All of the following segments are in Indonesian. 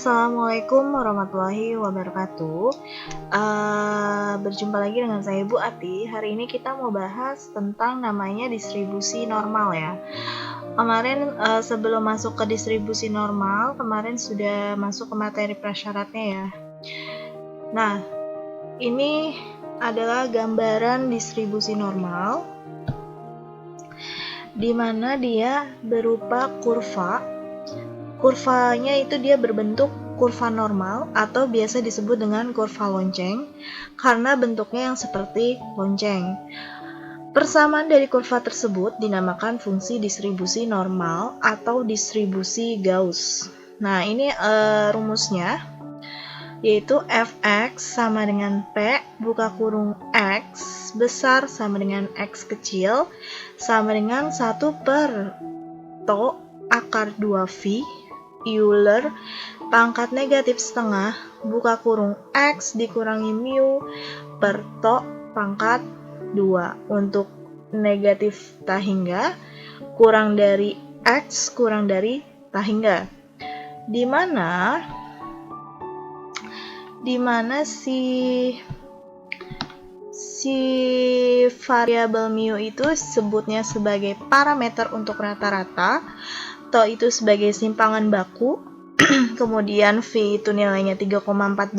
Assalamualaikum warahmatullahi wabarakatuh. Berjumpa lagi dengan saya Bu Ati. Hari ini kita mau bahas tentang namanya distribusi normal ya. Kemarin sebelum masuk ke distribusi normal, kemarin sudah masuk ke materi prasyaratnya ya. Nah, ini adalah gambaran distribusi normal, di mana dia berupa kurva. Kurvanya itu dia berbentuk kurva normal atau biasa disebut dengan kurva lonceng karena bentuknya yang seperti lonceng. Persamaan dari kurva tersebut dinamakan fungsi distribusi normal atau distribusi Gauss. Nah, ini rumusnya yaitu fx sama dengan p buka kurung x besar sama dengan x kecil sama dengan 1 per to akar 2V Euler pangkat negatif setengah buka kurung X dikurangi mu per to pangkat 2 untuk negatif tahingga kurang dari X kurang dari tahingga di mana si variabel mu itu sebutnya sebagai parameter untuk rata-rata, to itu sebagai simpangan baku, kemudian V itu nilainya 3,14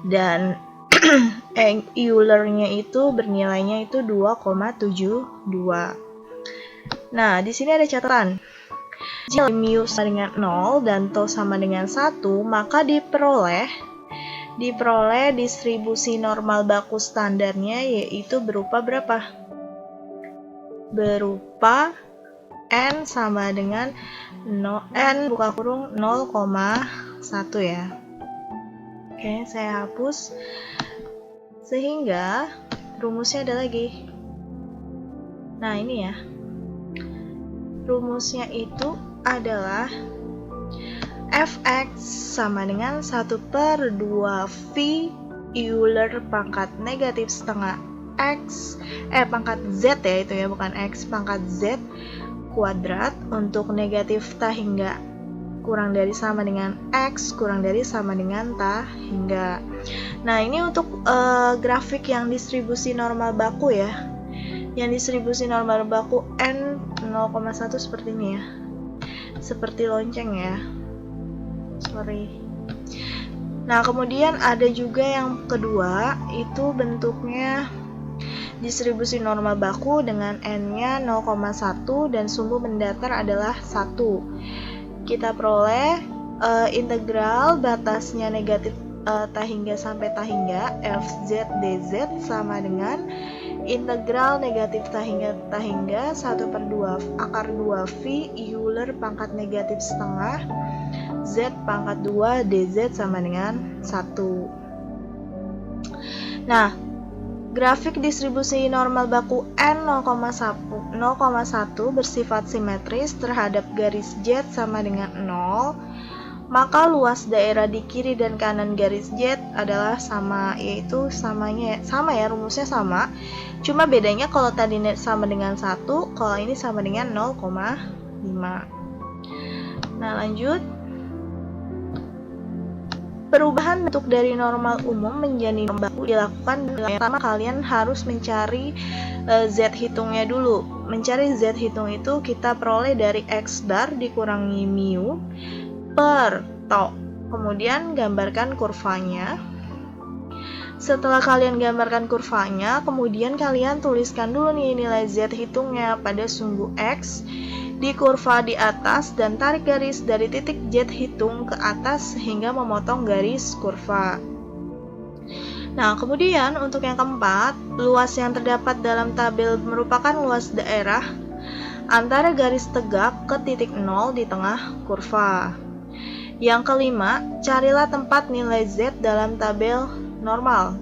dan Euler-nya itu bernilainya itu 2,72. Nah, di sini ada catatan. Jika mu sama dengan 0 dan to sama dengan 1, maka diperoleh distribusi normal baku standarnya yaitu berupa berapa? Berupa N sama dengan N buka kurung 0,1 ya. Oke, saya hapus. Sehingga rumusnya ada lagi. Nah, ini ya. Rumusnya itu adalah fx sama dengan 1 per 2V Euler pangkat negatif setengah X pangkat Z ya itu ya, bukan X, pangkat Z kuadrat untuk negatif tahingga kurang dari sama dengan X kurang dari sama dengan tahingga. Nah, ini untuk grafik yang distribusi normal baku ya. Yang distribusi normal baku N 0,1 seperti ini ya. Seperti lonceng ya. Nah, kemudian ada juga yang kedua, itu bentuknya distribusi normal baku dengan N-nya 0,1 dan sumbu mendatar adalah 1. Kita peroleh integral batasnya negatif tahingga sampai tahingga Fz dz sama dengan integral negatif tahingga 1 per 2 akar 2V Euler pangkat negatif setengah Z pangkat 2 dz sama dengan 1. Nah, grafik distribusi normal baku N 0,1 bersifat simetris terhadap garis Z sama dengan 0, maka luas daerah di kiri dan kanan garis Z adalah sama, yaitu sama ya, rumusnya sama. Cuma bedanya kalau tadi sama dengan 1, kalau ini sama dengan 0,5. Nah, lanjut. Perubahan bentuk dari normal umum menjadi normal baku dilakukan. Pertama, kalian harus mencari Z hitungnya dulu. Mencari Z hitung itu kita peroleh dari X bar dikurangi mu per to. Kemudian gambarkan kurvanya. Setelah kalian gambarkan kurvanya, kemudian kalian tuliskan dulu nih nilai Z hitungnya pada sumbu X di kurva di atas dan tarik garis dari titik Z hitung ke atas sehingga memotong garis kurva. Nah, kemudian untuk yang keempat, luas yang terdapat dalam tabel merupakan luas daerah antara garis tegak ke titik 0 di tengah kurva. Yang kelima, carilah tempat nilai Z dalam tabel normal.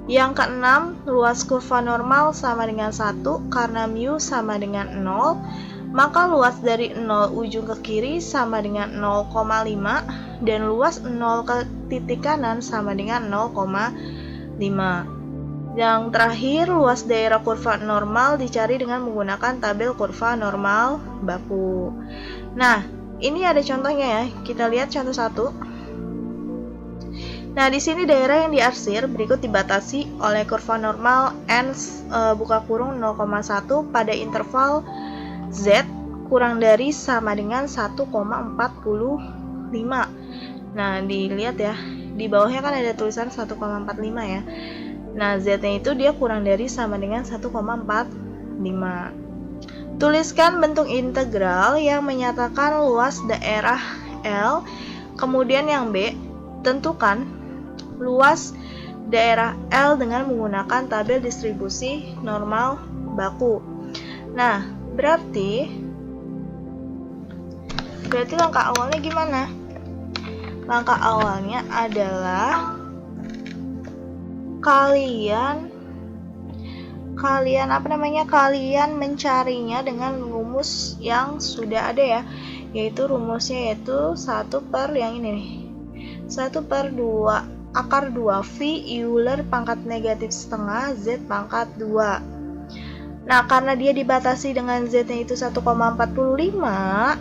Yang keenam, luas kurva normal sama dengan 1 karena mu sama dengan 0. Maka luas dari 0 ujung ke kiri sama dengan 0,5 dan luas 0 ke titik kanan sama dengan 0,5. Yang terakhir, luas daerah kurva normal dicari dengan menggunakan tabel kurva normal baku. Nah, Ini ada contohnya ya. Kita lihat contoh 1. Nah, di sini daerah yang diarsir berikut dibatasi oleh kurva normal n buka kurung 0,1 pada interval z kurang dari sama dengan 1,45. Nah, dilihat ya. Di bawahnya kan ada tulisan 1,45 ya. Nah, z-nya itu dia kurang dari sama dengan 1,45. Tuliskan bentuk integral yang menyatakan luas daerah L. Kemudian yang B, tentukan luas daerah L dengan menggunakan tabel distribusi normal baku. Nah, berarti langkah awalnya gimana? Langkah awalnya adalah kalian mencarinya dengan rumus yang sudah ada ya, yaitu rumusnya yaitu 1 per yang ini nih, 1/2 akar 2 V Euler pangkat negatif setengah Z pangkat 2. Nah, karena dia dibatasi dengan Z-nya itu 1,45,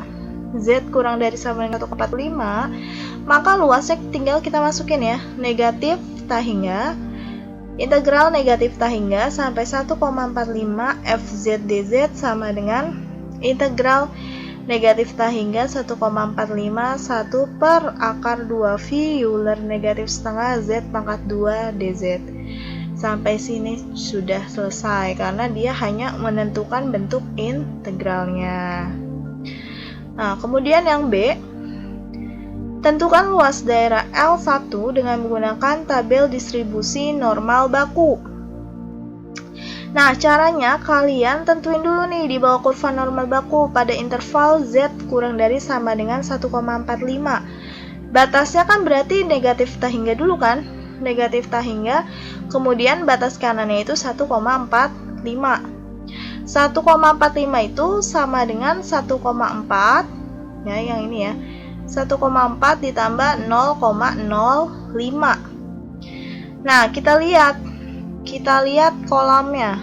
Z kurang dari sama dengan 1,45, maka luasnya tinggal kita masukin ya, negatif tak hingga integral negatif tak hingga sampai 1,45 FZ dz sama dengan integral negatif tak hingga 1,451 per akar 2 V Euler negatif setengah Z pangkat 2 dz. Sampai sini sudah selesai karena dia hanya menentukan bentuk integralnya. Nah, kemudian yang B, tentukan luas daerah L1 dengan menggunakan tabel distribusi normal baku. Nah, caranya kalian tentuin dulu nih di bawah kurva normal baku pada interval Z kurang dari sama dengan 1,45. Batasnya kan berarti negatif tak hingga dulu kan? Negatif tak hingga, kemudian batas kanannya itu 1,45. 1,45 itu sama dengan 1,4 ya, yang ini ya. 1,4 ditambah 0,05. Nah, kita lihat kolamnya.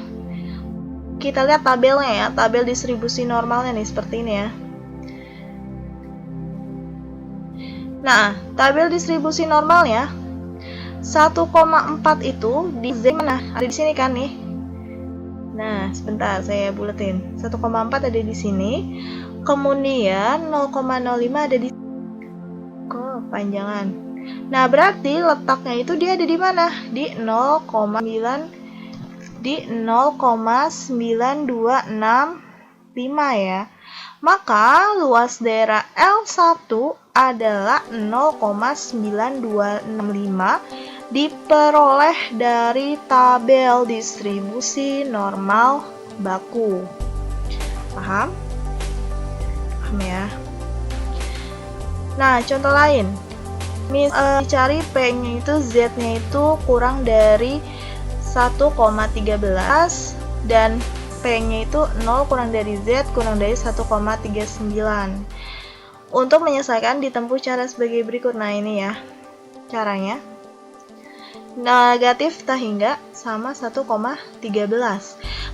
Kita lihat tabelnya ya, tabel distribusi normalnya nih seperti ini ya. Nah, tabel distribusi normalnya 1,4 itu di Z mana? Ada di sini kan nih. Nah, sebentar saya buletin. 1,4 ada di sini. Kemudian 0,05 ada di kepanjangan. Nah, berarti letaknya itu dia ada di mana? Di 0,9265 ya. Maka luas daerah L1 adalah 0,9265 diperoleh dari tabel distribusi normal baku. Paham? Paham ya? Nah, contoh lain. Cari P-nya itu Z-nya itu kurang dari 1,13 dan P-nya itu 0 kurang dari Z kurang dari 1,39. Untuk menyelesaikan ditempuh cara sebagai berikut. Nah, ini ya caranya. Negatif tak hingga sama 1,13.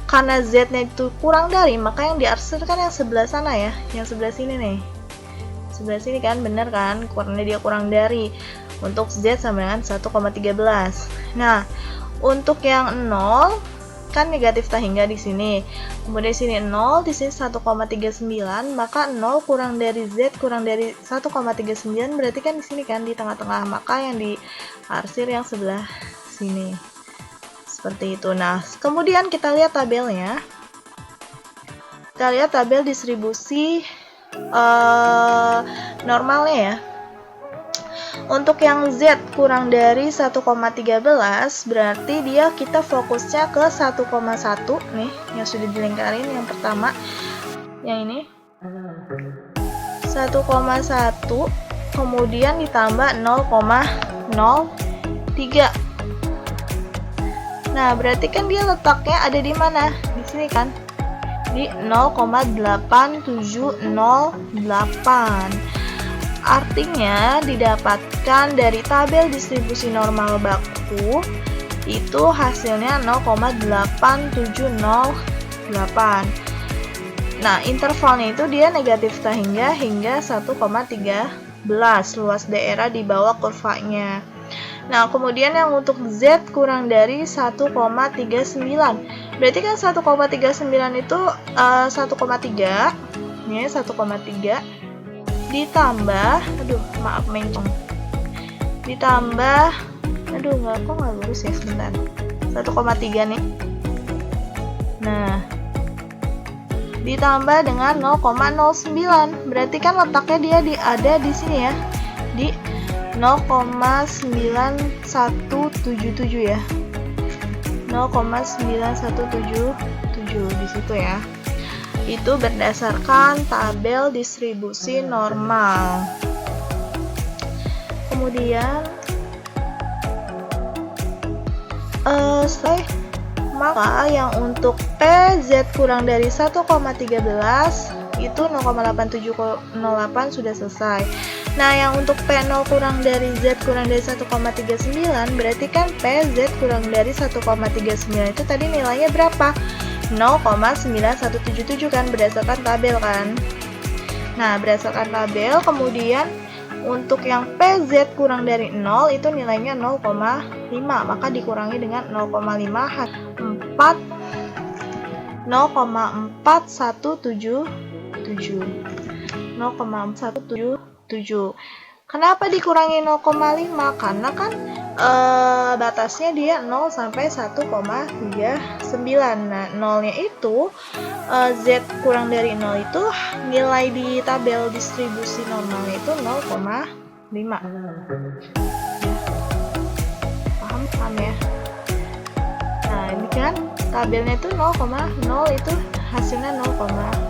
Karena Z-nya itu kurang dari, maka yang diarsir kan yang sebelah sana ya, yang sebelah sini nih. Sebelah sini kan, bener kan? Karena dia kurang dari. Untuk Z sama dengan 1,13. Nah, untuk yang 0 kan negatif tak hingga di sini. Kemudian di sini 0, di sini 1,39, maka 0 kurang dari Z kurang dari 1,39 berarti kan di sini kan di tengah-tengah. Maka yang diarsir yang sebelah sini. Seperti itu. Nah, kemudian kita lihat tabelnya. Kita lihat tabel distribusi normalnya ya. Untuk yang Z kurang dari 1,13 berarti dia kita fokusnya ke 1,1 nih yang sudah dilingkarin yang pertama. Yang ini 1,1 kemudian ditambah 0,03. Nah, berarti kan dia letaknya ada di mana? Di sini kan? Di 0,8708. Artinya didapatkan dari tabel distribusi normal baku itu hasilnya 0,8708. Nah, intervalnya itu dia negatif hingga 1,13 luas daerah di bawah kurvanya. Nah, kemudian yang untuk Z kurang dari 1,39. Berarti kan 1,39 itu 1,3. Ini 1,3 ditambah, aduh maaf mencong. Ditambah, aduh kok nggak lurus ya, sebentar. 1,3 nih. Nah, ditambah dengan 0,09. Berarti kan letaknya dia ada di sini ya. Di 0,9177 ya. 0,9177 di situ ya. Itu berdasarkan tabel distribusi normal. Kemudian maka yang untuk PZ kurang dari 1,13 itu 0,8708 sudah selesai. Nah, yang untuk P0 kurang dari Z kurang dari 1,39 berarti kan PZ kurang dari 1,39 itu tadi nilainya berapa? 0,9177 kan, berdasarkan tabel kan. Nah, berdasarkan tabel, kemudian untuk yang PZ kurang dari 0 itu nilainya 0,5, maka dikurangi dengan 0,5 0,4177. 0,4177. Kenapa dikurangi 0,5? Karena kan batasnya dia 0 sampai 1,39. Nah, 0-nya itu Z kurang dari 0 itu nilai di tabel distribusi normalnya itu 0,5. Paham ya? Nah, ini kan tabelnya itu 0,0 itu hasilnya 0,5.